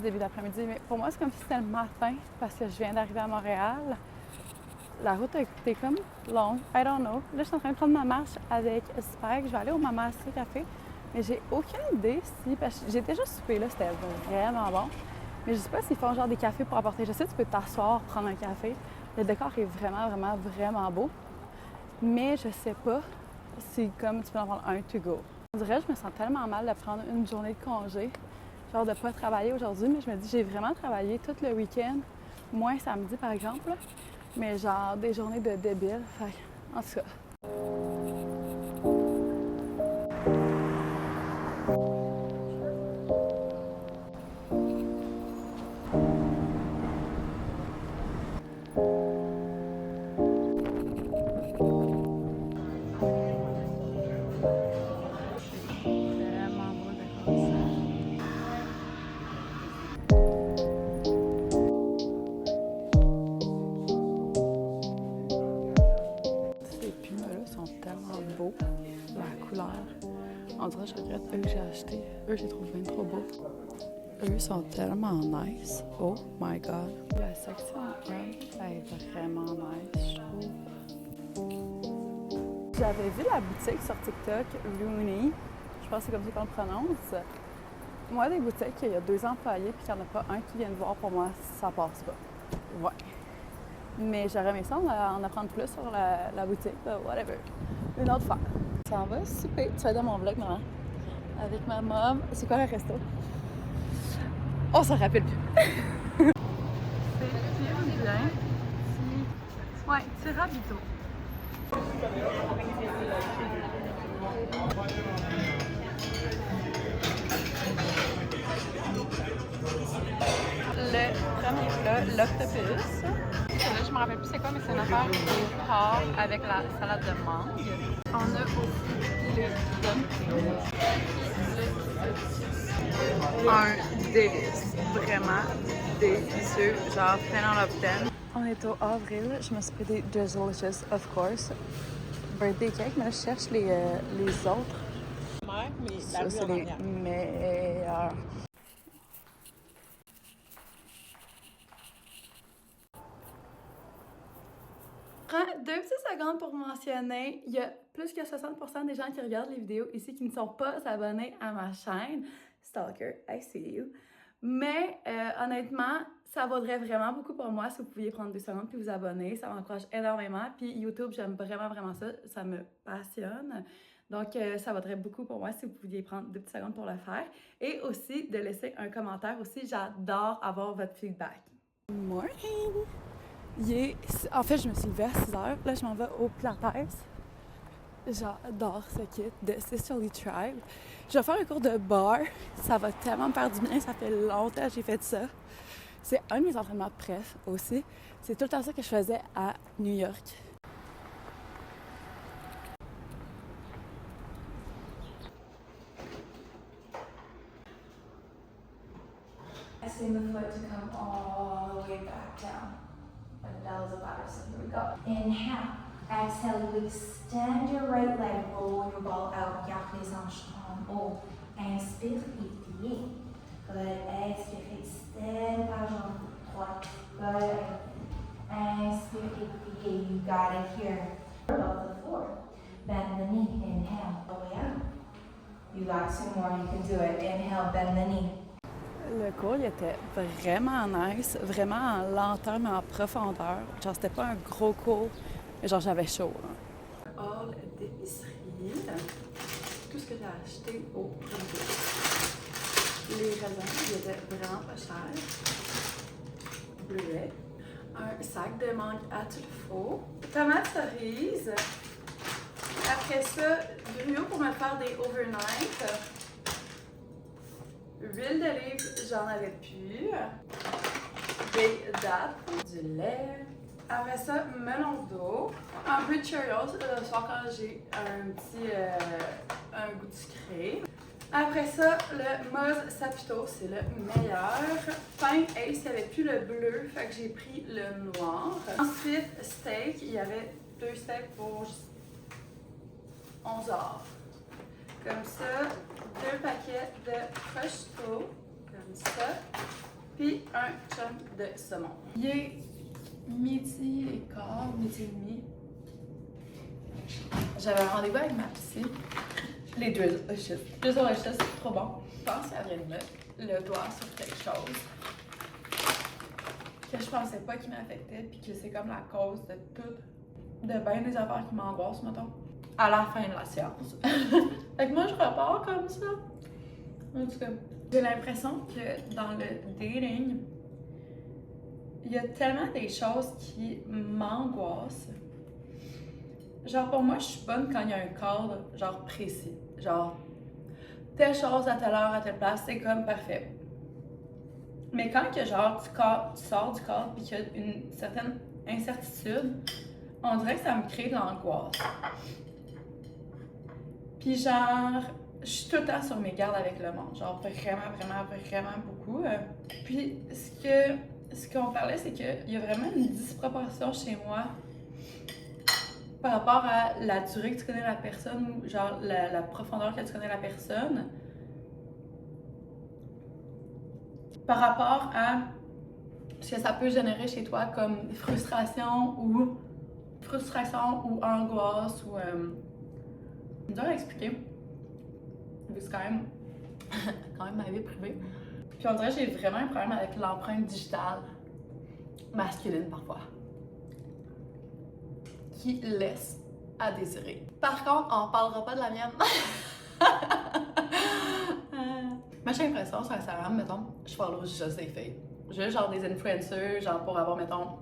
l'après-midi, début d'après-midi, mais pour moi, c'est comme si c'était le matin parce que je viens d'arriver à Montréal. La route a été comme longue, I don't know. Là, je suis en train de prendre ma marche avec Spike. Je vais aller au Mama Café, mais j'ai aucune idée si... Parce que j'ai déjà soupé, là, c'était vraiment bon. Mais je sais pas s'ils font genre des cafés pour apporter. Je sais que tu peux t'asseoir, prendre un café. Le décor est vraiment beau. Mais je sais pas si comme tu peux en prendre un to go. On dirait que je me sens tellement mal de prendre une journée de congé. Genre de pas travailler aujourd'hui, mais je me dis j'ai vraiment travaillé tout le week-end. Moins samedi par exemple. Mais genre des journées de débile. Fait en tout cas. Beau, la couleur. On dirait que je regrette eux que j'ai achetés. Eux, je les trouve bien trop beaux. Eux sont tellement nice. Oh my god. La section 1 est vraiment nice, je trouve. J'avais vu la boutique sur TikTok, Looney. Je pense que c'est comme ça qu'on le prononce. Moi, des boutiques, il y a 2 employés puis qu'il n'y en a pas un qui vient me voir, pour moi, ça passe pas. Ouais. Mais j'aurais aimé ça en apprendre plus sur la boutique, whatever. Une autre fois. Ça en va super. Tu vas dans mon vlog, maman. Avec ma mom. C'est quoi le resto? On s'en rappelle plus. C'est bien. Ouais, c'est Rabito. Le premier plat, l'octopus. Là, je me rappelle plus c'est quoi, mais c'est une affaire au porc avec la salade de mangue. On a aussi les dumplings. Un délice. Vraiment délicieux. Genre 10 out of 10. On est au avril. Je me suis pris des Delicious, of course. Birthday cake, mais là, je cherche les autres. Mais ça, c'est les meilleurs. Prends 2 petites secondes pour mentionner, il y a plus que 60% des gens qui regardent les vidéos ici qui ne sont pas abonnés à ma chaîne. Stalker, I see you. Mais honnêtement, ça vaudrait vraiment beaucoup pour moi si vous pouviez prendre 2 secondes puis vous abonner. Ça m'encourage énormément. Puis YouTube, j'aime vraiment ça. Ça me passionne. Donc, ça vaudrait beaucoup pour moi si vous pouviez prendre 2 petites secondes pour le faire. Et aussi de laisser un commentaire aussi. J'adore avoir votre feedback. Morning! En fait, je me suis levée à 6 h. Là, je m'en vais au Pilates. J'adore ce kit de Sisterly Tribe. Je vais faire un cours de barre. Ça va tellement me faire du bien. Ça fait longtemps que j'ai fait ça. C'est un de mes entraînements préf aussi. C'est tout le temps ça que je faisais à New York. Asking the foot to come all the way back down. And bells about it, so here we go. Inhale. Exhale, you extend your right leg, roll your ball out, garde les hanches en haut. Inspire et pliez. Good. Expire, extend la jambe droite. Good. Inspire et pliez. You got it here. Above the floor. Bend the knee. Inhale. All the way out. You got 2 more. You can do it. Inhale, bend the knee. Le cours, il était vraiment nice, vraiment en lenteur, mais en profondeur. Genre, c'était pas un gros cours, mais genre, j'avais chaud. Hall d'épicerie. Tout ce que j'ai acheté au produit. Les raisins, ils étaient vraiment pas chers. Bleuet. Un sac de mangue à truffaut. Tomates cerises. Après ça, gruau pour me faire des overnight. Huile d'olive, j'en avais plus. Des dattes, du lait. Après ça, melon d'eau. Un peu de Cheerios le soir quand j'ai un goût de sucré. Après ça, le Moz Sapito, c'est le meilleur. Pain Ace, il n'y avait plus le bleu, fait que j'ai pris le noir. Ensuite, steak, il y avait 2 steaks pour 11 $. Comme ça, 2 paquets de prosciutto, comme ça. Puis un chum de saumon. Il est midi et quart, midi et demi. J'avais un rendez-vous avec ma psy. Les delicious. Les delicious, c'est trop bon. Je pense qu'elle vient de mettre le doigt sur quelque chose que je pensais pas qui m'affectait, puis que c'est comme la cause de tout, de bien des affaires qui m'angoissent, mettons, à la fin de la séance. Fait que moi, je repars comme ça. En tout cas, j'ai l'impression que dans le dating, il y a tellement des choses qui m'angoissent. Genre, pour moi, je suis bonne quand il y a un cadre, genre, précis. Genre, telle chose à telle heure, à telle place, c'est comme parfait. Mais quand que, genre, tu sors du cadre et qu'il y a une certaine incertitude, on dirait que ça me crée de l'angoisse. Puis genre, je suis tout le temps sur mes gardes avec le monde. Genre, vraiment beaucoup. Puis ce qu'on parlait, c'est qu'il y a vraiment une disproportion chez moi par rapport à la durée que tu connais la personne ou genre la profondeur que tu connais la personne. Par rapport à ce que ça peut générer chez toi comme frustration ou angoisse ou dur à expliquer. C'est quand même ma vie privée. Puis on dirait que j'ai vraiment un problème avec l'empreinte digitale masculine parfois qui laisse à désirer. Par contre, on parlera pas de la mienne. Moi, j'ai l'impression sur Instagram, mettons, je follow juste des filles. Juste genre des influencers, genre pour avoir, mettons,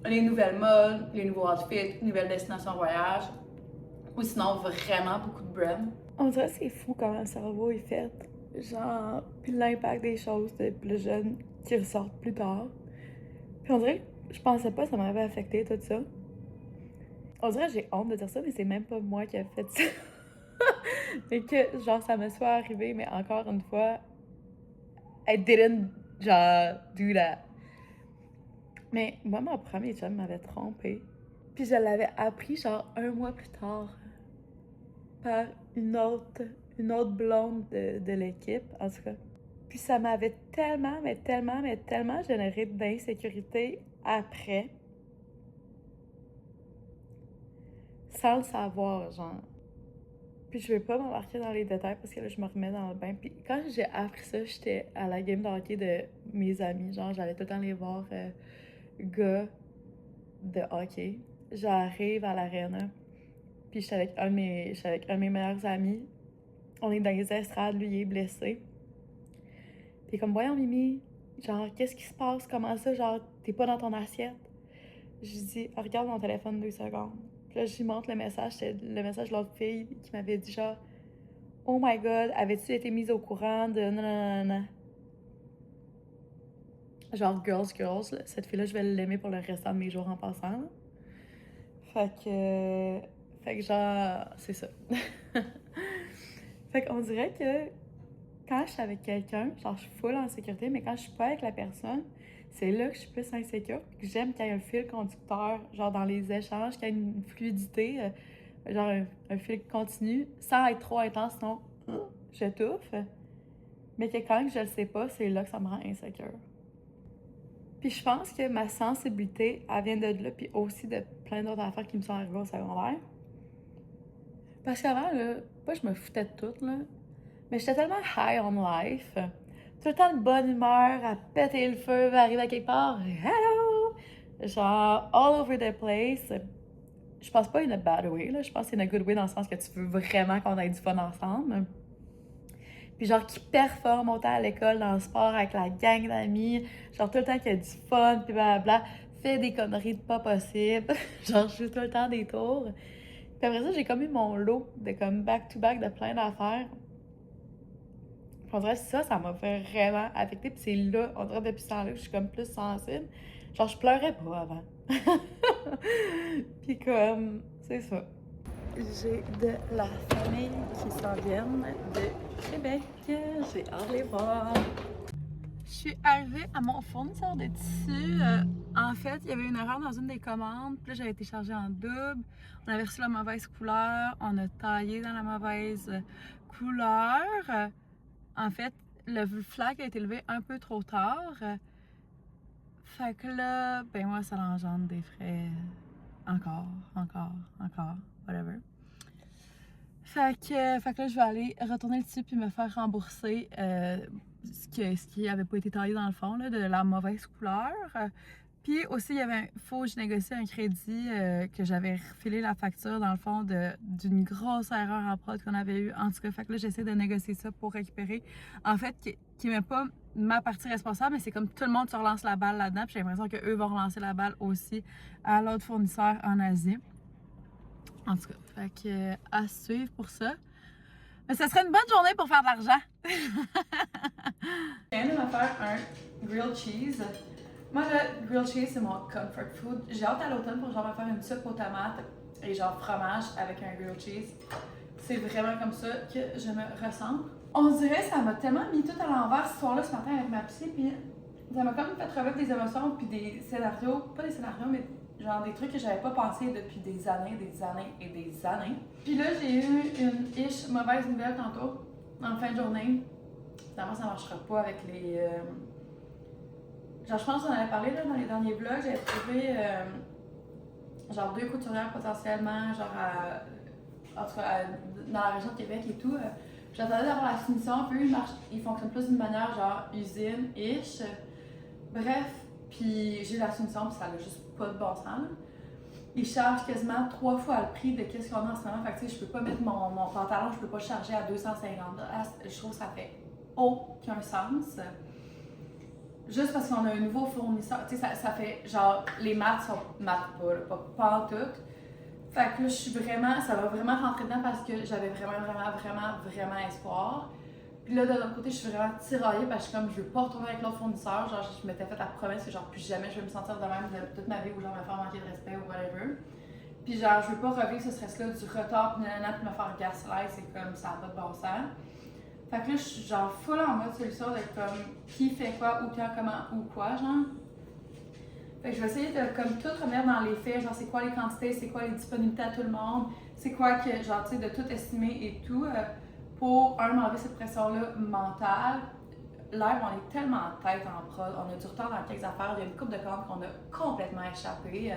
les nouvelles modes, les nouveaux outfits, nouvelles destinations voyage, ou sinon vraiment beaucoup de brands. On dirait que c'est fou comment le cerveau est fait. Genre, puis l'impact des choses de plus jeunes qui ressortent plus tard. Puis on dirait que je pensais pas que ça m'avait affecté tout ça. On dirait que j'ai honte de dire ça, mais c'est même pas moi qui a fait ça. Mais que, genre, ça me soit arrivé, mais encore une fois, I didn't, genre, do that. Mais moi, mon premier chum m'avait trompée. Puis je l'avais appris, genre, 1 mois plus tard. Par une autre blonde de l'équipe, en tout cas. Puis ça m'avait tellement généré d'insécurité après. Sans le savoir, genre. Puis je vais pas m'embarquer dans les détails parce que là, je me remets dans le bain. Puis quand j'ai appris ça, j'étais à la game de hockey de mes amis. Genre, j'allais tout le temps les voir gars de hockey. J'arrive à l'aréna. Puis j'étais avec un de mes meilleurs amis. On est dans les estrades, lui, il est blessé. Puis comme, voyons, Mimi, genre, qu'est-ce qui se passe? Comment ça? Genre, t'es pas dans ton assiette? Je dis, oh, regarde mon téléphone 2 secondes. Puis là, je lui montre le message. C'était le message de l'autre fille qui m'avait dit, genre, oh my god, avais-tu été mise au courant de nanana? Genre, girls, là. Cette fille-là, je vais l'aimer pour le restant de mes jours en passant. Fait que genre, c'est ça. Fait qu'on dirait que quand je suis avec quelqu'un, genre, je suis full en sécurité, mais quand je suis pas avec la personne, c'est là que je suis plus insécure. Que j'aime qu'il y ait un fil conducteur, genre, dans les échanges, qu'il y ait une fluidité, genre, un fil continu, sans être trop intense, sinon, j'étouffe. Mais que quand je le sais pas, c'est là que ça me rend insécure. Puis je pense que ma sensibilité, elle vient de là, puis aussi de plein d'autres affaires qui me sont arrivées au secondaire. Parce qu'avant, là, pas je me foutais de tout, là, mais j'étais tellement high on life, tout le temps de bonne humeur, à péter le feu, à arriver à quelque part, hello! Genre, all over the place. Je pense pas in a bad way, là, je pense que c'est in a good way dans le sens que tu veux vraiment qu'on ait du fun ensemble. Puis genre, qui performe autant à l'école, dans le sport, avec la gang d'amis, genre tout le temps qu'il y a du fun, puis blablabla, fait des conneries de pas possible, genre je joue tout le temps des tours. Puis après ça, j'ai comme eu mon lot de comme back-to-back de plein d'affaires. Puis on dirait que ça m'a fait vraiment affecter, puis c'est là, on dirait depuis ce temps-là que je suis comme plus sensible. Genre, je pleurais pas avant. Puis comme, c'est ça. J'ai de la famille qui s'en viennent de Québec. J'ai hâte de les voir. Je suis arrivée à mon fournisseur de tissu. En fait, il y avait une erreur dans une des commandes. Puis là, j'avais été chargée en double. On avait reçu la mauvaise couleur. On a taillé dans la mauvaise couleur. En fait, le flag a été levé un peu trop tard. Fait que là, ben moi, ça l'engendre des frais. Encore, whatever. Fait que là, je vais aller retourner dessus puis me faire rembourser ce qui avait pas été taillé dans le fond, là, de la mauvaise couleur. Puis aussi, il y avait faut que je négocie un crédit que j'avais refilé la facture, dans le fond, d'une grosse erreur en prod qu'on avait eue. En tout cas, fait que là, j'essaie de négocier ça pour récupérer. En fait, qui n'est pas ma partie responsable, mais c'est comme tout le monde se relance la balle là-dedans. Puis j'ai l'impression qu'eux vont relancer la balle aussi à l'autre fournisseur en Asie. En tout cas, fait que à suivre pour ça. Mais ça serait une bonne journée pour faire de l'argent. Je viens de me faire un grilled cheese. Moi, le grilled cheese, c'est mon comfort food. J'ai hâte à l'automne pour genre me faire une soupe aux tomates et genre fromage avec un grilled cheese. C'est vraiment comme ça que je me ressens. On dirait que ça m'a tellement mis tout à l'envers ce soir-là, ce matin avec ma psy, puis ça m'a comme fait revivre des émotions puis des scénarios, pas des scénarios, mais genre des trucs que j'avais pas pensé depuis des années. Puis là, j'ai eu une mauvaise nouvelle tantôt, en fin de journée. Finalement, ça marchera pas avec les... Genre, je pense qu'on en avait parlé là, dans les derniers vlogs, j'avais trouvé genre 2 couturières potentiellement, genre en tout cas dans la région de Québec et tout. J'attendais d'avoir la finition, puis ils fonctionnent plus d'une manière genre usine-ish. Bref, puis j'ai eu la finition, puis ça n'a juste pas de bon sens. Là. Ils chargent quasiment 3 fois le prix de qu'est-ce qu'on a en ce moment. Fait que tu sais, je peux pas mettre mon pantalon, je peux pas charger à 250 $. Je trouve que ça fait aucun sens. Juste parce qu'on a un nouveau fournisseur, tu sais, ça fait genre, les maths sont pas en tout. Fait que là, ça va vraiment rentrer dedans parce que j'avais vraiment espoir. Puis là, de l'autre côté, je suis vraiment tiraillée parce que comme je veux pas retourner avec l'autre fournisseur, genre, je m'étais fait la promesse que genre, plus jamais je vais me sentir de même de toute ma vie ou genre me faire manquer de respect ou whatever. Puis genre, je veux pas revivre ce stress-là du retard, puis me faire gaslight, c'est comme ça n'a pas de bon sens. Fait que là, je suis genre full en mode solution d'être comme qui fait quoi, où, quand, comment, ou quoi, genre. Fait que je vais essayer de comme tout remettre dans les faits, genre c'est quoi les quantités, c'est quoi les disponibilités à tout le monde, c'est quoi que, genre tu sais, de tout estimer et tout, pour m'enlever cette pression-là mentale. Live, on est tellement en tête en prod, on a du retard dans quelques affaires, il y a une couple de commandes qu'on a complètement échappé.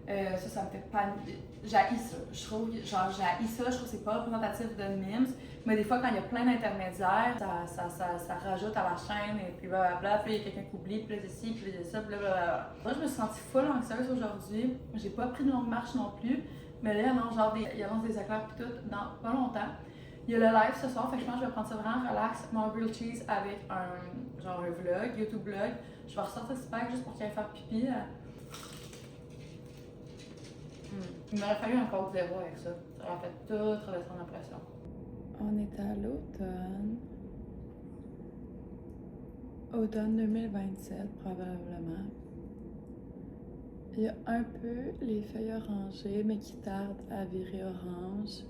Ça me fait paniquer. J'haïs ça. Je trouve que c'est pas représentatif de Mims. Mais des fois, quand il y a plein d'intermédiaires, ça rajoute à la chaîne et puis blablabla. Puis il y a quelqu'un qui oublie, puis là, ici, puis là, ça, blablabla. Moi, je me suis sentie full anxieuse aujourd'hui. J'ai pas pris de longue marche non plus. Mais là, il annonce des éclairs puis tout dans pas longtemps. Il y a le live ce soir, fait que je pense que je vais prendre ça vraiment relax. Mon grilled cheese avec un vlog, YouTube vlog. Je vais ressortir ce pack juste pour qu'il aille faire pipi. Il m'aurait fallu un code 0 avec ça. Ça aurait fait toute redescendre la pression. On est à l'automne. Automne 2027, probablement. Il y a un peu les feuilles orangées, mais qui tardent à virer orange,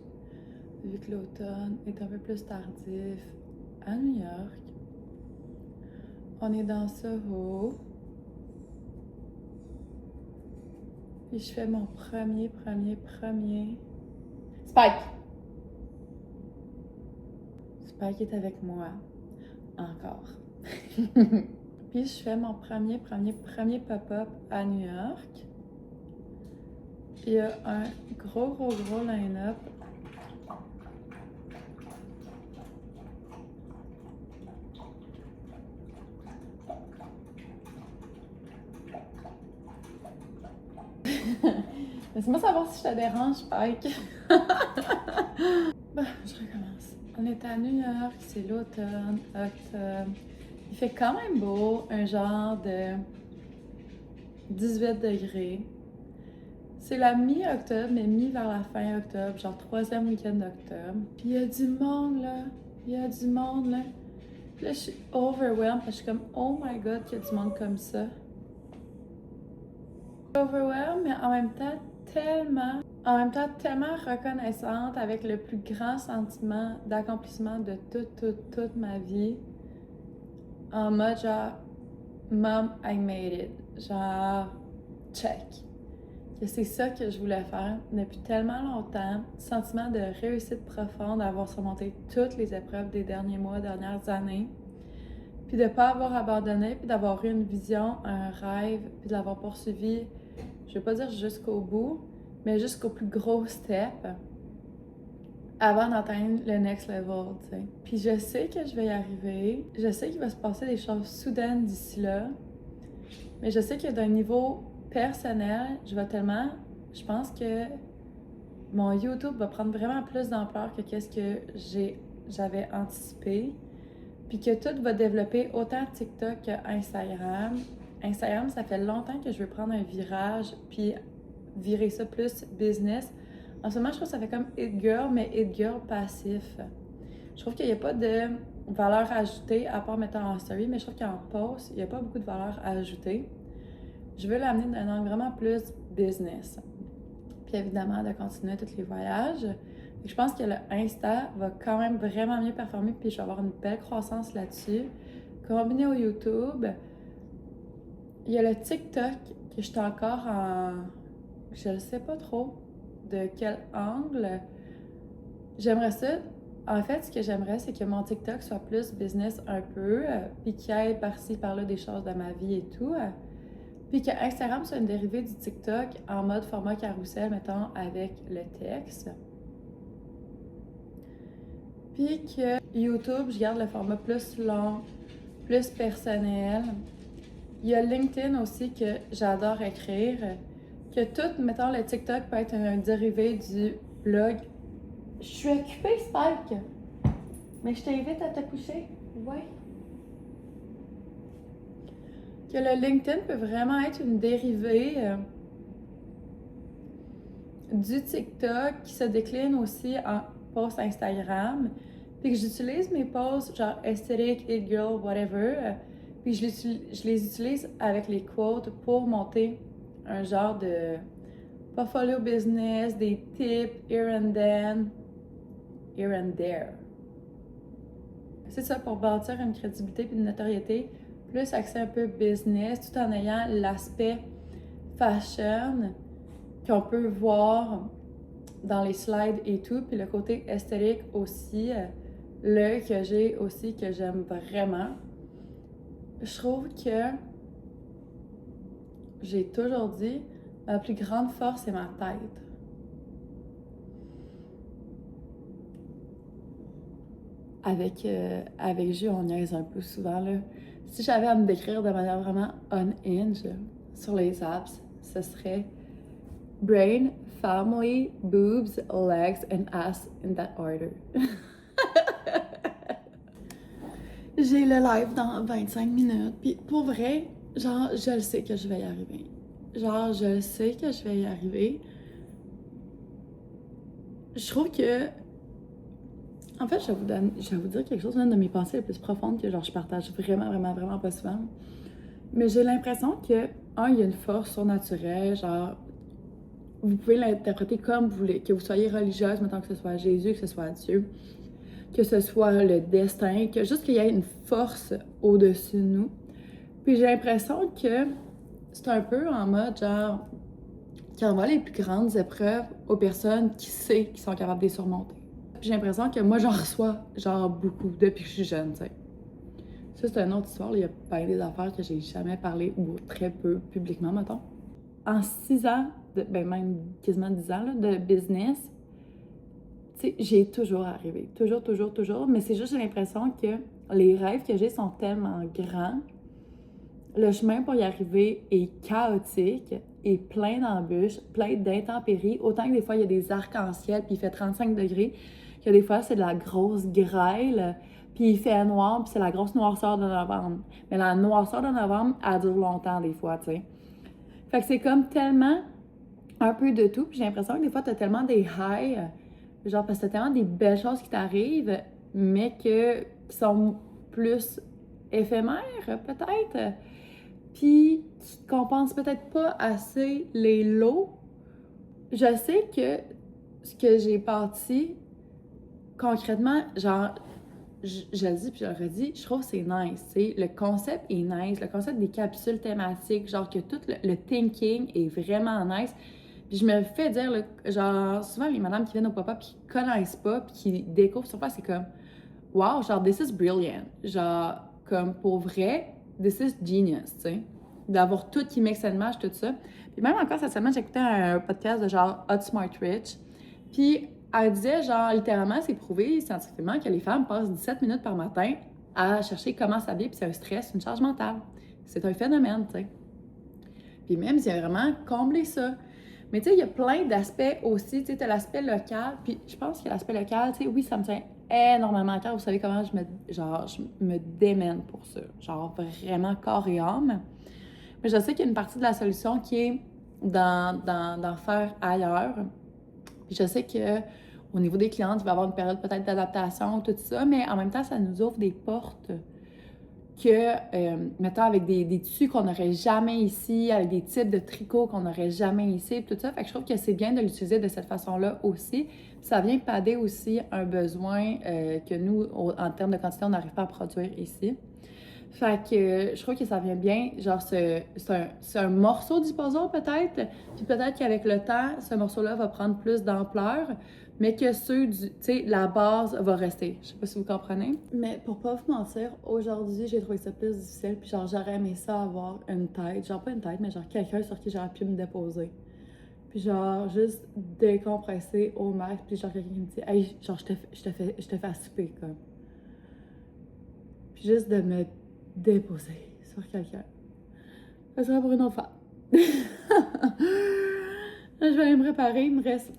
vu que l'automne est un peu plus tardif à New York. On est dans Soho. Puis je fais mon premier. Spike! Spike est avec moi. Encore. Puis je fais mon premier pop-up à New York. Il y a un gros line-up. Laisse-moi savoir si je te dérange, Spike. Bon, je recommence. On est à New York, c'est l'automne, octobre. Il fait quand même beau, un genre de 18 degrés. C'est la mi-octobre, mais vers la fin octobre, genre 3e week-end d'octobre. Puis il y a du monde là. Puis là, je suis overwhelmed parce que je suis comme, oh my god, qu'il y a du monde comme ça. Overwhelmed, mais en même temps tellement reconnaissante avec le plus grand sentiment d'accomplissement de toute ma vie. En mode genre, Mom, I made it. Genre, check. Que c'est ça que je voulais faire depuis tellement longtemps. Sentiment de réussite profonde, d'avoir surmonté toutes les épreuves des derniers mois, dernières années. puis de pas avoir abandonné, puis d'avoir eu une vision, un rêve, puis de l'avoir poursuivi, je vais pas dire jusqu'au bout, mais jusqu'au plus gros step avant d'atteindre le next level, tu sais. Puis je sais que je vais y arriver, je sais qu'il va se passer des choses soudaines d'ici là, mais je sais que d'un niveau personnel, je pense que mon YouTube va prendre vraiment plus d'ampleur que qu'est-ce que j'avais anticipé. Puis que tout va développer autant TikTok que Instagram. Instagram, ça fait longtemps que je veux prendre un virage, puis virer ça plus business. En ce moment, je trouve que ça fait comme It Girl, mais It Girl passif. Je trouve qu'il n'y a pas de valeur ajoutée à part mettre en story, mais je trouve qu'en post, il n'y a pas beaucoup de valeur à ajouter. Je veux l'amener d'un angle vraiment plus business. Puis évidemment, de continuer tous les voyages. Je pense que le Insta va quand même vraiment mieux performer, puis je vais avoir une belle croissance là-dessus. Combiné au YouTube, il y a le TikTok que je suis encore en... Je ne sais pas trop de quel angle. J'aimerais ça. En fait, ce que j'aimerais, c'est que mon TikTok soit plus business un peu, puis qu'il y ait par-ci, par-là des choses de ma vie et tout. Puis que Instagram soit une dérivée du TikTok en mode format carrousel, mettons, avec le texte. Puis que YouTube, je garde le format plus long, plus personnel. Il y a LinkedIn aussi que j'adore écrire. Que tout, mettons, le TikTok peut être un dérivé du blog. Je suis occupée, Spike! Mais je t'invite à te coucher. Ouais. Que le LinkedIn peut vraiment être une dérivée du TikTok qui se décline aussi en post Instagram. Puis que j'utilise mes posts genre esthétique, it girl, whatever. Puis je les utilise avec les quotes pour monter un genre de portfolio business, des tips, here and then, here and there. C'est ça, pour bâtir une crédibilité puis une notoriété, plus accès un peu business, tout en ayant l'aspect fashion qu'on peut voir dans les slides et tout, puis le côté esthétique aussi, l'œil que j'ai aussi, que j'aime vraiment. Je trouve que j'ai toujours dit, ma plus grande force, c'est ma tête. Avec Jules, on niaise un peu souvent, là. Si j'avais à me décrire de manière vraiment on-hinge sur les apps, ce serait brain, family, boobs, legs and ass in that order. J'ai le live dans 25 minutes, puis pour vrai, genre, je le sais que je vais y arriver. Genre, je sais que je vais y arriver. Je trouve que... En fait, je vais vous dire quelque chose, une de mes pensées les plus profondes que genre je partage vraiment pas souvent. Mais j'ai l'impression que, il y a une force surnaturelle, genre, vous pouvez l'interpréter comme vous voulez, que vous soyez religieuse, mettons que ce soit Jésus, que ce soit Dieu, que ce soit le destin, que juste qu'il y ait une force au-dessus de nous. Puis j'ai l'impression que c'est un peu en mode genre qui envoie les plus grandes épreuves aux personnes qui sont capables de les surmonter. Puis j'ai l'impression que moi j'en reçois genre beaucoup depuis que je suis jeune, tu sais. Ça c'est une autre histoire, là. Il y a pas des affaires que j'ai jamais parlé ou très peu publiquement, mettons. En 6 ans, même quasiment 10 ans là, de business, tu sais, j'ai toujours arrivé. Toujours. Mais c'est juste, j'ai l'impression que les rêves que j'ai sont tellement grands. Le chemin pour y arriver est chaotique et plein d'embûches, plein d'intempéries. Autant que des fois, il y a des arcs-en-ciel puis il fait 35 degrés, que des fois, c'est de la grosse grêle, puis il fait noir, puis c'est la grosse noirceur de novembre. Mais la noirceur de novembre, elle dure longtemps des fois, tu sais. Fait que c'est comme tellement un peu de tout. Puis j'ai l'impression que des fois, t'as tellement des highs, genre parce que t'as tellement des belles choses qui t'arrivent, mais qui sont plus éphémères, peut-être. Puis qui compensent peut-être pas assez les lows. Je sais que ce que j'ai bâti, concrètement, genre, je le dis puis je le redis, je trouve que c'est nice, tu sais. Le concept est nice, le concept des capsules thématiques, genre que tout le thinking est vraiment nice. Puis je me fais dire, là, genre, souvent les madames qui viennent au pop-up puis qui connaissent pas puis qui découvrent sur place, c'est comme, wow, genre, this is brilliant. Genre, comme pour vrai, this is genius, tu sais. D'avoir tout qui mix and match, tout ça. Puis même encore cette semaine, j'écoutais un podcast de genre Hot Smart Rich. Puis elle disait, genre, littéralement, c'est prouvé scientifiquement que les femmes passent 17 minutes par matin à chercher comment s'habiller, puis c'est un stress, une charge mentale. C'est un phénomène, tu sais. Puis même, il y a vraiment comblé ça. Mais tu sais, il y a plein d'aspects aussi. Tu sais, t'as l'aspect local. Puis je pense que l'aspect local, tu sais, oui, ça me tient énormément à cœur. Vous savez comment je me démène pour ça. Genre vraiment corps et âme. Mais je sais qu'il y a une partie de la solution qui est d'en faire ailleurs. Puis je sais que au niveau des clientes, il va y avoir une période peut-être d'adaptation, tout ça. Mais en même temps, ça nous ouvre des portes que, mettons, avec des tissus qu'on n'aurait jamais ici, avec des types de tricots qu'on n'aurait jamais ici, tout ça. Fait que je trouve que c'est bien de l'utiliser de cette façon-là aussi. Ça vient padder aussi un besoin que nous, en termes de quantité, on n'arrive pas à produire ici. Fait que je trouve que ça vient bien, genre, c'est un morceau du puzzle peut-être, puis peut-être qu'avec le temps, ce morceau-là va prendre plus d'ampleur, mais que tu sais, la base va rester. Je sais pas si vous comprenez. Mais pour pas vous mentir, aujourd'hui, j'ai trouvé ça plus difficile, puis genre, j'aurais aimé ça avoir une tête, genre pas une tête, mais genre quelqu'un sur qui j'aurais pu me déposer. Puis genre, juste décompresser au max, puis genre quelqu'un qui me dit « Hey, genre, je te fais à souper, comme. » Puis juste de me déposer sur quelqu'un. Ça sera pour une autre fois. Je vais aller me préparer. Il me reste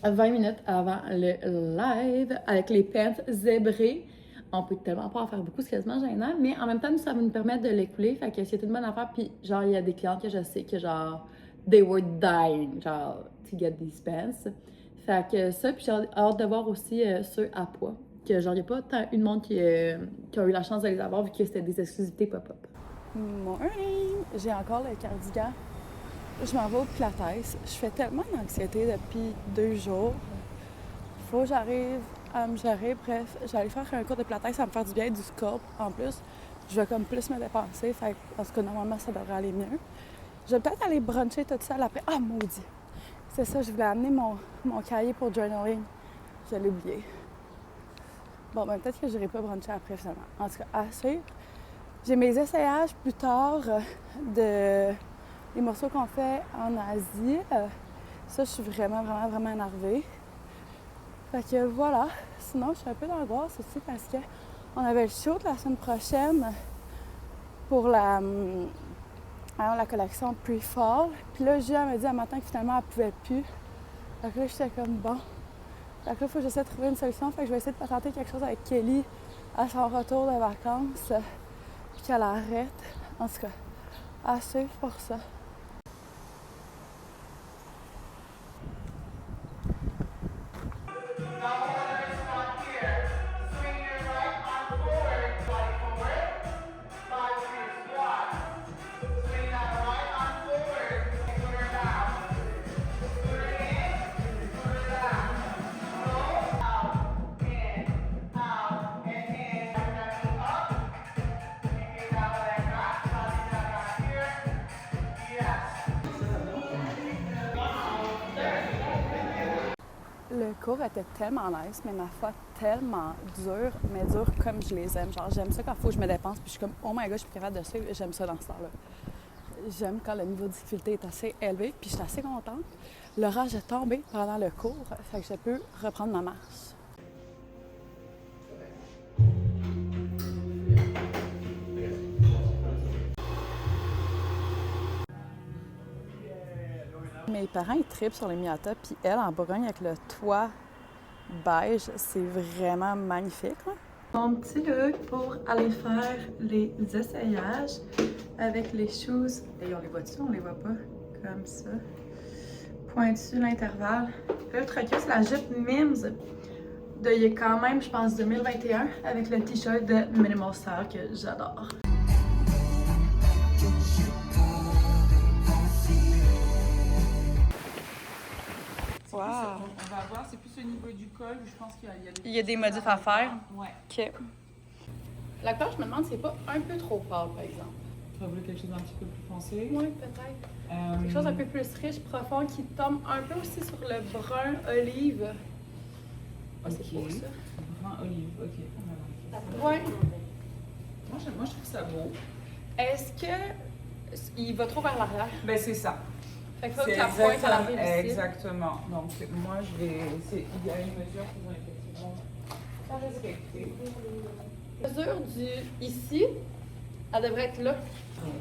20 minutes avant le live avec les pants zébrés. On peut tellement pas en faire beaucoup, c'est quasiment gênant, mais en même temps, ça va nous permettre de l'écouler. Fait que c'est une bonne affaire. Puis genre, il y a des clientes que je sais que genre, they were dying, genre, to get these pants. Fait que ça, puis j'ai hâte de voir aussi ceux à poids. Que genre, il n'y a pas tant une monde qui a eu la chance de les avoir vu que c'était des exclusivités pop-up. Morning! J'ai encore le cardigan. Je m'en vais au Pilates. Je fais tellement d'anxiété depuis 2 jours. Faut que j'arrive à me gérer. Bref, j'allais faire un cours de Pilates, ça va me faire du bien, du sculpt en plus. Je vais comme plus me dépenser, fait parce que normalement, ça devrait aller mieux. Je vais peut-être aller bruncher toute seule après. Ah, maudit! C'est ça, je voulais amener mon cahier pour journaling. Je l'ai oublié. Bon, ben peut-être que je n'irai pas bruncher après, finalement. En tout cas, à suivre. J'ai mes essayages plus tard des morceaux qu'on fait en Asie. Ça, je suis vraiment énervée. Fait que voilà. Sinon, je suis un peu d'angoisse aussi parce qu'on avait le shoot la semaine prochaine pour la collection Pre-Fall. Puis là, Julia m'a dit un matin que finalement, elle pouvait plus. Fait que là, j'étais comme bon. Fait que là, il faut que j'essaie de trouver une solution. Fait que je vais essayer de tenter quelque chose avec Kelly à son retour de vacances. Puis qu'elle arrête. En tout cas, à suivre pour ça. Le cours était tellement nice, mais ma foi, tellement dur, mais dur comme je les aime. Genre, j'aime ça quand il faut que je me dépense, puis je suis comme, oh my god, je suis plus capable de suivre, j'aime ça dans ce temps-là. J'aime quand le niveau de difficulté est assez élevé, puis je suis assez contente. L'orage est tombé pendant le cours, fait que je peux reprendre ma marche. Mes parents, ils trippent sur les Miata, puis elle, en Bourgogne, avec le toit beige, c'est vraiment magnifique. Hein? Mon petit look pour aller faire les essayages avec les shoes. Et on les voit dessus, on les voit pas. Comme ça. Pointu l'intervalle. Ultra cute, c'est la jupe Mims de il y a quand même, je pense, 2021 avec le t-shirt de Minimal Style que j'adore. Wow. On va voir, c'est plus au niveau du col où je pense qu'il y a des modifs à faire. Ouais. OK. La couleur, je me demande si c'est pas un peu trop pâle, par exemple. Tu vas vouloir quelque chose d'un petit peu plus foncé? Oui, peut-être. Quelque chose un peu plus riche, profond, qui tombe un peu aussi sur le brun olive. Ah, c'est beau, ça. Brun olive, ok. Ouais. Ouais, moi, je trouve ça beau. Est-ce que il va trop vers l'arrière? Ben, c'est ça. Fait que faut C'est que la pointe elle arrive ici. exactement. Donc, moi, il y a une mesure qu'ils ont effectivement pas respectée. La mesure du ici, elle devrait être là.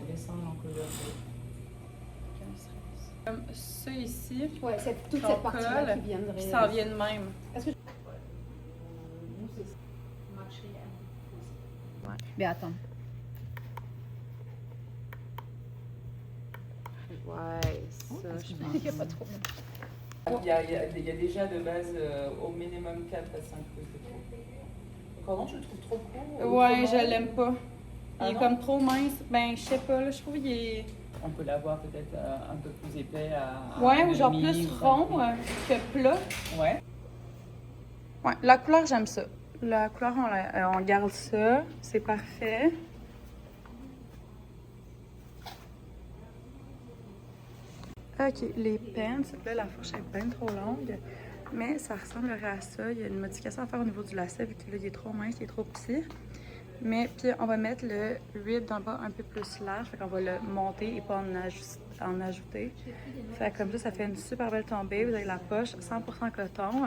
Descendre en couleur. Comme ça ici, Ouais, c'est toute qu'on cette partie-là colle, qui viendrait. puis ça en vient de même. Mais attends. Ouais, ça, je pense qu'il n'y a pas trop. Il y a déjà de base au minimum 4 à 5 pouces de trop. Pardon, tu le trouves trop court? Ouais, je l'aime pas. Il Ah est non? comme trop mince. Ben, je sais pas, là, je trouve qu'il est. On peut l'avoir peut-être un peu plus épais à Ouais, un ou genre demi, plus ou rond un que plat. peu. Ouais. Ouais, la couleur, j'aime ça. La couleur, on garde ça. C'est parfait. Ok, les pens, là, la fourche est bien trop longue, mais ça ressemblerait à ça. Il y a une modification à faire au niveau du lacet, vu que là, il est trop mince, il est trop petit. Mais puis, on va mettre le rib d'en bas un peu plus large, fait qu'on va le monter et pas en ajouter. Fait que comme ça fait une super belle tombée. Vous avez la poche 100% coton.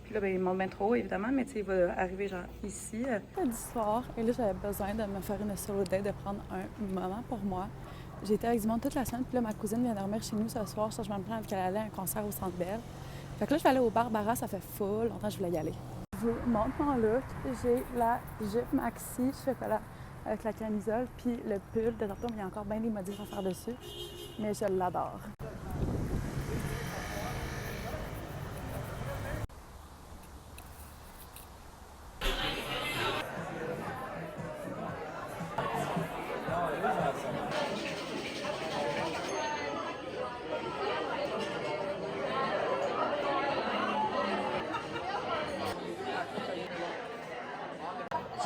Puis là, ben, il monte bien trop, évidemment, mais tu sais, il va arriver genre ici. Du soir, et là, j'avais besoin de me faire une solo date, de prendre un moment pour moi. J'ai été avec du monde toute la semaine, puis là, ma cousine vient dormir chez nous ce soir. Je me prends qu'elle allait à un concert au Centre Bell. Fait que là, je vais aller au Barbara, ça fait full longtemps que je voulais y aller. Je vous montre mon look. J'ai la jupe maxi chocolat avec la camisole, puis le pull de tantôt, mais il y a encore bien des modifs à faire dessus. Mais je l'adore.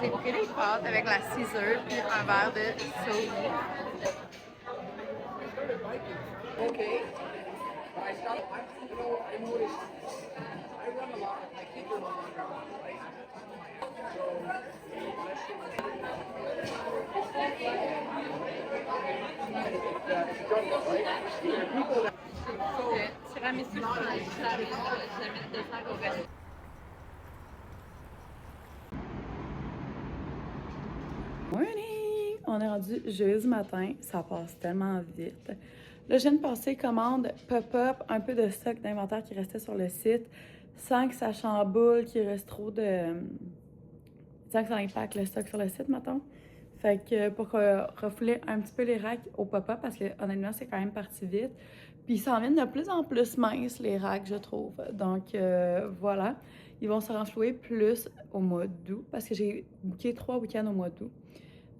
J'ai pris les pâtes avec la Caesar puis un verre de soda. Le tiramisu, je vais mettre de faire au reste. Morning! On est rendu jeudi matin, ça passe tellement vite. Là, je viens de passer commande pop-up, un peu de stock d'inventaire qui restait sur le site, sans que ça chamboule, qu'il reste trop de... sans que ça impacte le stock sur le site, mettons. Fait que pour refouler un petit peu les racks au pop-up, parce que honnêtement, c'est quand même parti vite. Puis ils s'en viennent de plus en plus minces, les racks, je trouve. Donc voilà. Ils vont se renflouer plus au mois d'août, parce que j'ai booké 3 week-ends au mois d'août.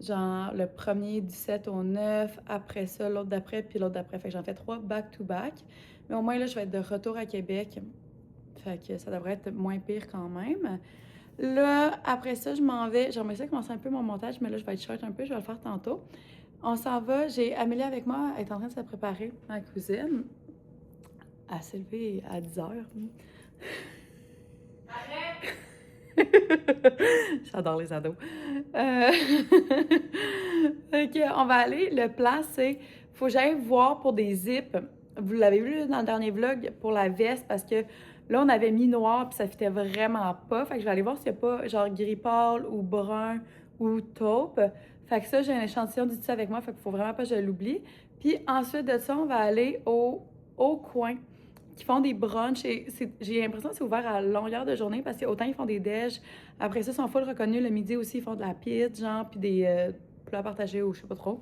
Genre le premier du 7 au 9, après ça, l'autre d'après, puis l'autre d'après. Fait que j'en fais 3 back-to-back. Mais au moins, là, je vais être de retour à Québec. Fait que ça devrait être moins pire quand même. Là, après ça, je m'en vais. J'aimerais ça commencer un peu mon montage, mais là, je vais être short un peu. Je vais le faire tantôt. On s'en va. J'ai Amélie avec moi. Elle est en train de se préparer, ma cousine. Elle s'est levée à 10 heures. J'adore les ados. Ok, on va aller. Le plan, c'est faut que j'aille voir pour des zips. Vous l'avez vu dans le dernier vlog pour la veste parce que là, on avait mis noir puis ça fitait vraiment pas. Fait que je vais aller voir s'il n'y a pas genre gris pâle ou brun ou taupe. Fait que ça, j'ai un échantillon du tissu avec moi. Fait qu'il faut vraiment pas que je l'oublie. Puis ensuite de ça, on va aller au coin qui font des brunchs. Et j'ai l'impression que c'est ouvert à longueur de journée parce qu'autant ils font des déj. Après ça, ils sont full reconnus. Le midi aussi, ils font de la pizza, genre, puis des plats partagés ou je sais pas trop.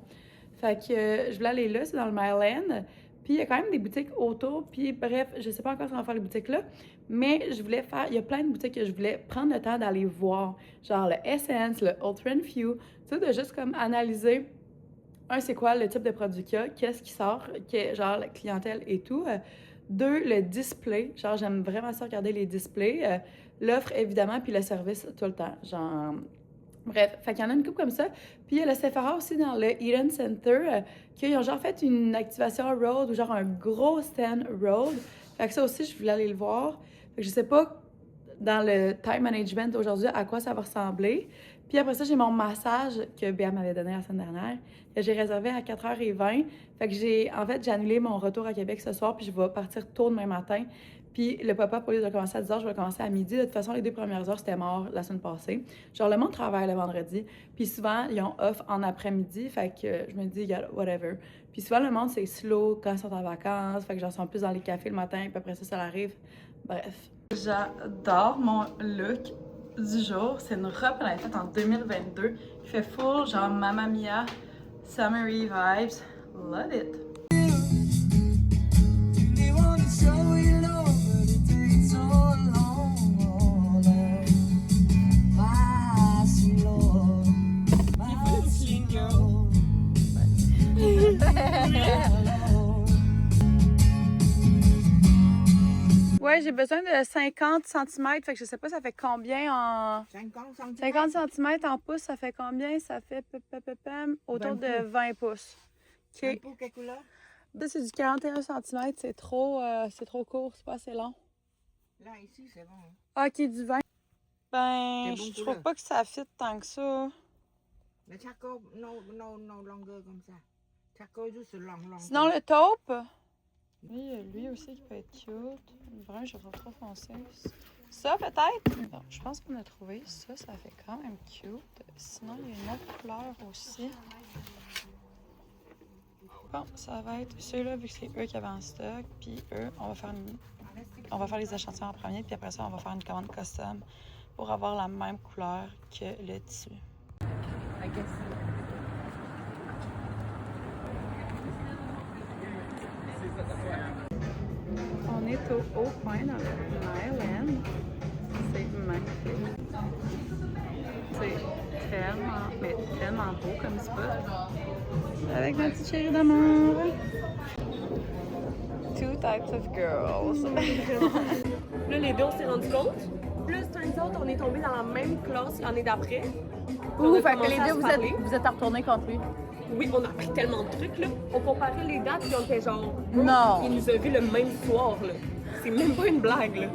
Fait que je voulais aller là, c'est dans le Maryland. Puis il y a quand même des boutiques autour. Puis bref, je sais pas encore si on va faire les boutiques là. Mais je voulais faire, il y a plein de boutiques que je voulais prendre le temps d'aller voir. Genre le Essence, le Ultra Few. Tu sais, de juste comme analyser. Un, c'est quoi le type de produit qu'il y a, qu'est-ce qui sort, genre la clientèle et tout. 2, le display. Genre, j'aime vraiment ça regarder les displays. L'offre, évidemment, puis le service tout le temps. Genre, bref, fait qu'il y en a une coupe comme ça. Puis il y a le Sephora aussi dans le Eden Center, qu'ils ont genre fait une activation road ou genre un gros stand road. Fait que ça aussi, je voulais aller le voir. Fait que je sais pas dans le time management aujourd'hui à quoi ça va ressembler. Puis après ça, j'ai mon massage que Béa m'avait donné la semaine dernière, que j'ai réservé à 4h20. Fait que j'ai annulé mon retour à Québec ce soir, puis je vais partir tôt demain matin. Puis le pop-up, au lieu de commencer à 10h, je vais commencer à midi. De toute façon, les 2 premières heures, c'était mort la semaine passée. Genre, le monde travaille le vendredi. Puis souvent, ils ont off en après-midi. Fait que je me dis, whatever. Puis souvent, le monde, c'est slow quand ils sont en vacances. Fait que genre, ils sont plus dans les cafés le matin. Puis après ça arrive. Bref. J'adore mon look du jour. C'est une robe qu'elle avait faite en 2022. Il fait full, genre Mamma Mia, summery vibes. Love it! Ouais, j'ai besoin de 50 cm, fait que je sais pas ça fait combien en... 50 cm en pouces, ça fait combien? Ça fait autour de 20 pouces. OK. Quelle couleur? Là, c'est du 41 cm, c'est trop court, c'est pas assez long. Là, ici, c'est bon. Ah, OK, du 20. Ben, C'est bon je trouve couleur. pas que ça fit tant que ça. Mais chaque non longueur comme ça. Chaque juste long. Sinon, le taupe. Lui aussi qui peut être cute. Le brun, je le trouve trop foncé. Ça, peut-être? Bon, je pense qu'on a trouvé ça. Ça fait quand même cute. Sinon, il y a une autre couleur aussi. Bon, ça va être ceux-là, vu que c'est eux qui avaient en stock. Puis eux, on va faire les échantillons en premier. Puis après ça, on va faire une commande custom pour avoir la même couleur que le tissu. On est au haut point dans le Myland. C'est magnifique. C'est tellement beau comme spot. Avec ma petite chérie d'amour. Two types of girls. Là, les deux, on s'est rendu compte. Plus, turns out, on est tombé dans la même classe l'année d'après. Ouh, On a fait que commencé les à deux, se parler. vous êtes retournés contre lui. Oui, on a appris tellement de trucs, là. On comparait les dates, puis on était genre... bro, Non. Il nous a vu le même soir, là. C'est même pas une blague, là.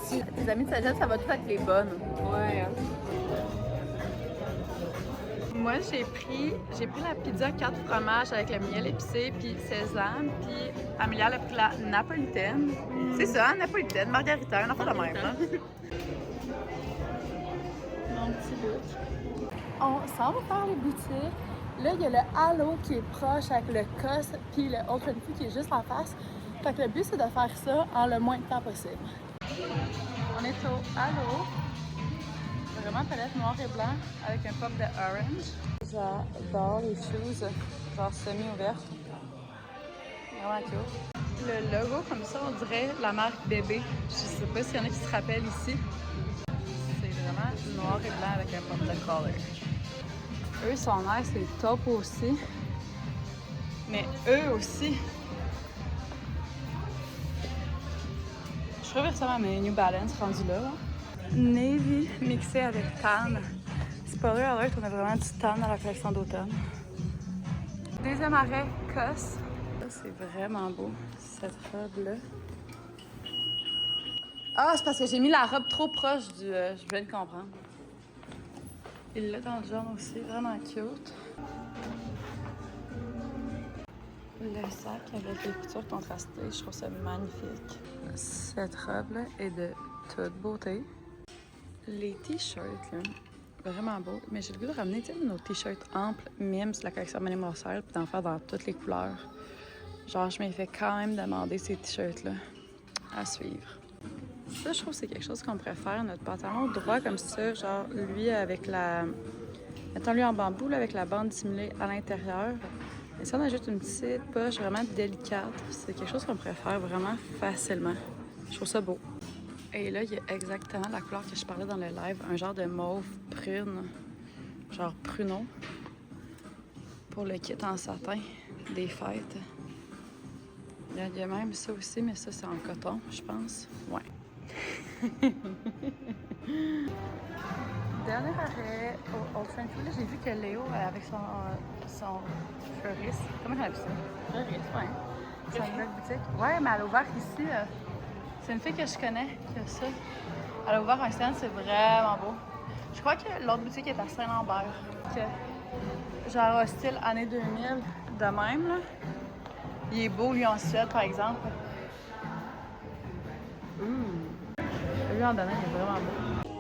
Tes amis de sagesse, ça va tout avec les bonnes. Ouais. Moi, j'ai pris la pizza 4 fromages avec le miel épicé puis sésame, puis Amélia a pris la napolitaine. C'est ça, napolitaine, margarita, un enfant de même. Hein? Mon petit look. On s'en va faire les boutiques. Là, il y a le Halo qui est proche avec le COS puis le Old Trinity qui est juste en face. Fait que le but, c'est de faire ça en le moins de temps possible. On est au Halo. Vraiment palette noir et blanc avec un pop de orange. J'adore les shoes, genre semi-ouvertes. Vraiment cute. Le logo comme ça, on dirait la marque bébé. Je sais pas s'il y en a qui se rappellent ici. C'est vraiment noir et blanc avec un pop de color. Eux sont nice, les top aussi. Mais eux aussi. Je trouve récemment à mes New Balance rendus là. Navy mixé avec tan. Spoiler alert, on a vraiment du tan dans la collection d'automne. Deuxième arrêt, COS. C'est vraiment beau, cette robe-là. Ah, c'est parce que j'ai mis la robe trop proche du... je viens de comprendre. Il l'a dans le jaune aussi, vraiment cute. Le sac avec les coutures contrastées, je trouve ça magnifique. Cette robe-là est de toute beauté. Les t-shirts, là, vraiment beaux. Mais j'ai le goût de ramener nos t-shirts amples, Mims, la collection Manny Marcel, puis d'en faire dans toutes les couleurs. Genre, je m'ai fait quand même demander ces t-shirts-là à suivre. Ça, je trouve que c'est quelque chose qu'on pourrait faire. Notre pantalon droit comme ça, genre lui avec la... Mettons lui en bambou, là, avec la bande simulée à l'intérieur. Et ça, on ajoute une petite poche vraiment délicate. C'est quelque chose qu'on pourrait faire vraiment facilement. Je trouve ça beau. Et là, il y a exactement la couleur que je parlais dans le live. Un genre de mauve prune, genre pruneau, pour le kit en satin des fêtes. Il y a même ça aussi, mais ça, c'est en coton, je pense. Ouais. Dernier arrêt au Old Trinity. Là, j'ai vu que Léo, avec son fleuriste, comment on appelle ça? Fleuriste, ouais. Sa nouvelle boutique. Ouais, mais elle a ouvert ici. C'est une fille que je connais qui a ça. Elle a ouvert un stand, c'est vraiment beau. Je crois que l'autre boutique est à Saint-Lambert. Genre style année 2000, de même, là. Il est beau, lui, en Suède, par exemple. Lui, en donnant, il est vraiment beau.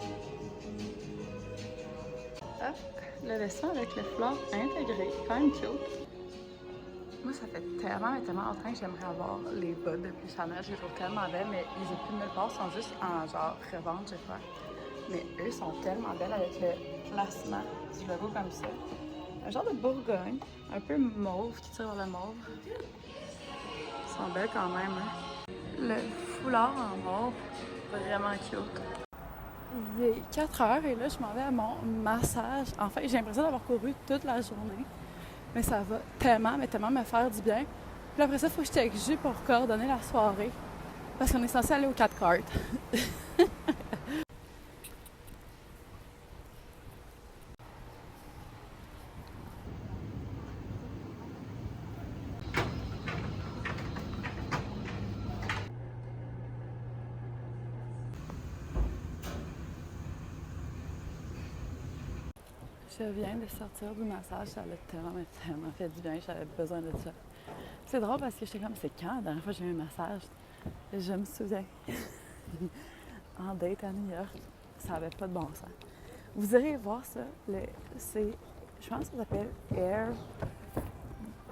Hop, le veston avec le fleurs intégré, quand même cute. Moi, ça fait tellement longtemps que j'aimerais avoir les bas de plus Chanel. Je les trouve tellement belles, mais ils ont plus de nulle part. Ils sont juste en genre revente, je crois. Mais eux sont tellement belles avec le placement du logo comme ça. Un genre de Bourgogne, un peu mauve, qui tire vers le mauve. Ils sont belles quand même. Hein. Le foulard en mauve, vraiment cute. Il est 4 heures et là, je m'en vais à mon massage. En fait, j'ai l'impression d'avoir couru toute la journée. Mais ça va tellement me faire du bien. Puis après ça, il faut que je check Jus pour coordonner la soirée. Parce qu'on est censé aller aux 4 cartes. Je viens de sortir du massage, ça m'a tellement fait du bien, j'avais besoin de ça. C'est drôle parce que j'étais comme, c'est quand la dernière fois que j'ai eu un massage? Et je me souviens, en date à New York, ça avait pas de bon sens. Vous irez voir ça, je pense que ça s'appelle Air,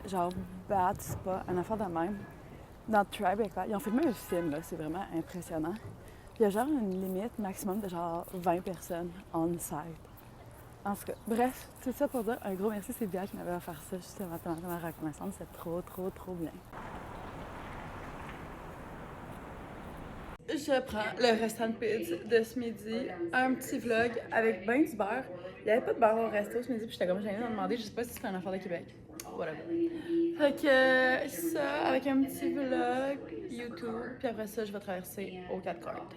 genre Bath Spa, un affaire de même, dans Tribeca. Ils ont filmé un film, là, c'est vraiment impressionnant. Puis il y a genre une limite maximum de genre 20 personnes on-site. En tout cas, bref, tout ça pour dire un gros merci, c'est Bia qui m'avait offert ça justement tellement reconnaissante, c'est trop bien. Je prends le restant de pizza de ce midi, un petit vlog avec ben du beurre. Il n'y avait pas de beurre au resto ce midi, puis j'étais comme j'ai envie de demander, je sais pas si c'est un affaire de Québec. Whatever. Fait que ça, avec un petit vlog YouTube, puis après ça, je vais traverser aux 4 cartes.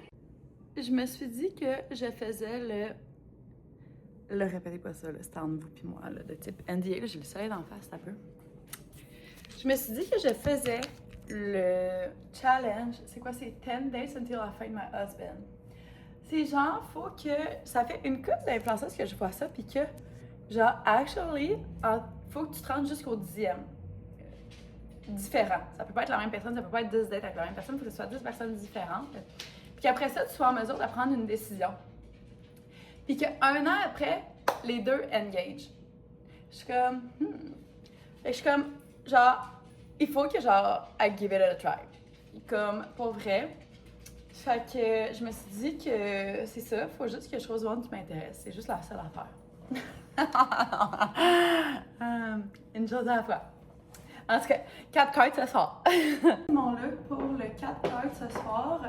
Je me suis dit que je faisais le répétez pas ça, c'était entre vous puis moi, là, de type NDA, là, j'ai le soleil d'en face, un peu. Je me suis dit que je faisais le challenge, c'est quoi, c'est 10 days until I find my husband. C'est genre, faut que, ça fait une couple d'influenceuses que je vois ça, puis que, genre, actually, faut que tu te rendes jusqu'au 10e. Différent. Ça peut pas être la même personne, ça peut pas être 10 dates avec la même personne, il faut que ce soit 10 personnes différentes. Puis qu'après ça, tu sois en mesure de prendre une décision. Puis qu'un an après, les deux engage. Je suis comme, Fait que je suis comme, genre, il faut que, genre, I give it a try. Comme, pour vrai. Fait que je me suis dit que c'est ça, faut juste que je trouve one qui m'intéresse. C'est juste la seule affaire. Une chose à la fois. En tout cas, 4 cartes ce soir. Mon look pour le 4 cartes ce soir.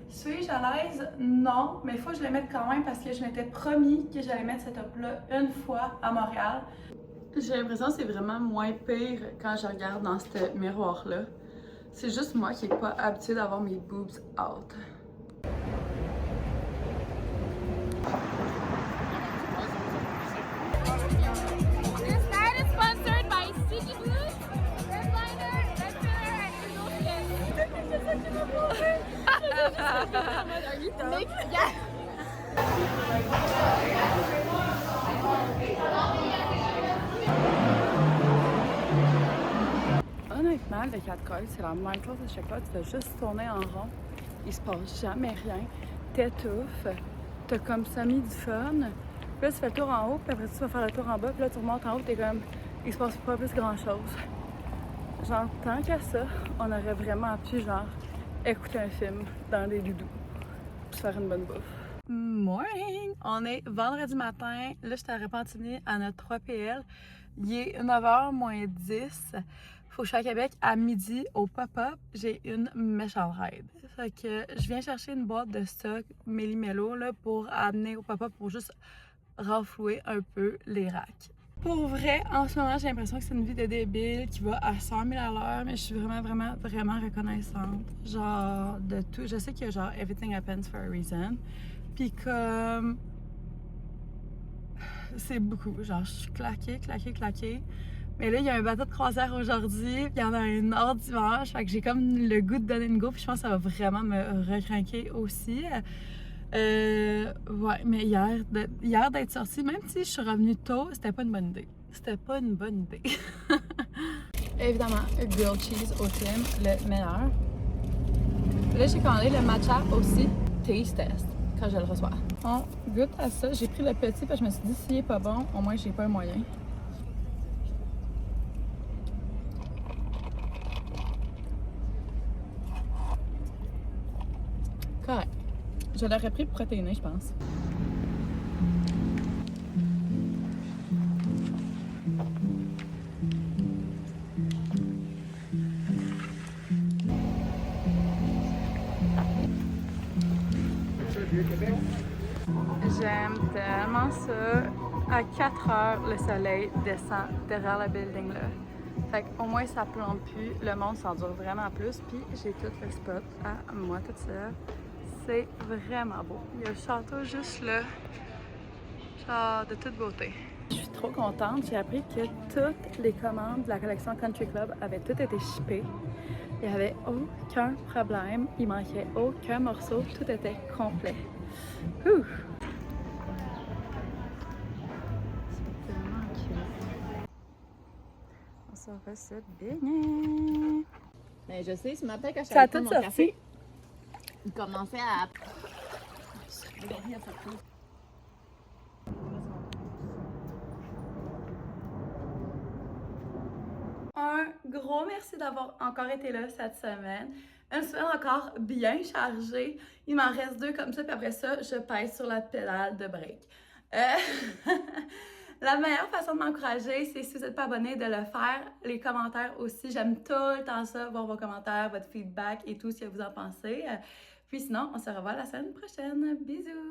Suis-je à l'aise? Non, mais il faut que je le mette quand même parce que je m'étais promis que j'allais mettre ce top-là une fois à Montréal. J'ai l'impression que c'est vraiment moins pire quand je regarde dans ce miroir-là. C'est juste moi qui n'ai pas habituée d'avoir mes boobs out. This night is sponsored by Sticky Blues, Red Liner, Red Filler, and Eagle Skin. Honnêtement, le 4 cartes, c'est la même chose à chaque fois. Tu fais juste tourner en rond. Il se passe jamais rien. T'étouffes. T'as comme ça mis du fun. Puis là, tu fais le tour en haut, puis après tu vas faire le tour en bas. Puis là, tu remontes en haut, t'es comme, il se passe pas plus grand-chose. Genre, tant qu'à ça, on aurait vraiment pu, genre, écouter un film dans des doudous. Puis faire une bonne bouffe. Morning! On est vendredi matin. Là, je suis à Repentigny à notre 3PL. Il est 9h moins 10. Faut que je sois à Québec à midi au pop-up. J'ai une méchante ride. Fait que je viens chercher une boîte de stock Méli-Mélo là, pour amener au pop-up pour juste renflouer un peu les racks. Pour vrai, en ce moment, j'ai l'impression que c'est une vie de débile qui va à 100 000 à l'heure, mais je suis vraiment reconnaissante. Genre, de tout. Je sais que genre, everything happens for a reason. Puis comme... c'est beaucoup. Genre, je suis claquée. Mais là, il y a un bateau de croisière aujourd'hui, puis il y en a un autre dimanche. Fait que j'ai comme le goût de donner une go, puis je pense que ça va vraiment me recrinquer aussi. Ouais, mais hier d'être sortie, même si je suis revenue tôt, c'était pas une bonne idée. C'était pas une bonne idée. Évidemment, grilled cheese au Tim, le meilleur. Là, j'ai commandé le matcha aussi, taste test, quand je le reçois. On goûte à ça. J'ai pris le petit parce que je me suis dit, s'il est pas bon, au moins j'ai pas un moyen. Correct. Je l'aurais pris protéiné, je pense. J'aime tellement ça. À 4 heures, le soleil descend derrière le building là. Fait qu'au moins ça plombe plus, le monde s'en dure vraiment plus, puis j'ai tout le spot à moi toute seule. C'est vraiment beau. Il y a le château juste là, genre de toute beauté. Je suis trop contente, j'ai appris que toutes les commandes de la collection Country Club avaient toutes été shippées. Il n'y avait aucun problème, il manquait aucun morceau, tout était complet. Ouh. C'est tellement cute. On s'en va se baigner. Mais je sais, ce matin, quand Ça a j'avais pris tout mon sorti. café, il commençait à... Un gros merci d'avoir encore été là cette semaine. Une semaine encore bien chargée. Il m'en reste 2 comme ça, puis après ça, je pèse sur la pédale de break. La meilleure façon de m'encourager, c'est si vous n'êtes pas abonné, de le faire. Les commentaires aussi, j'aime tout le temps ça, voir vos commentaires, votre feedback et tout, ce que vous en pensez. Puis sinon, on se revoit la semaine prochaine. Bisous!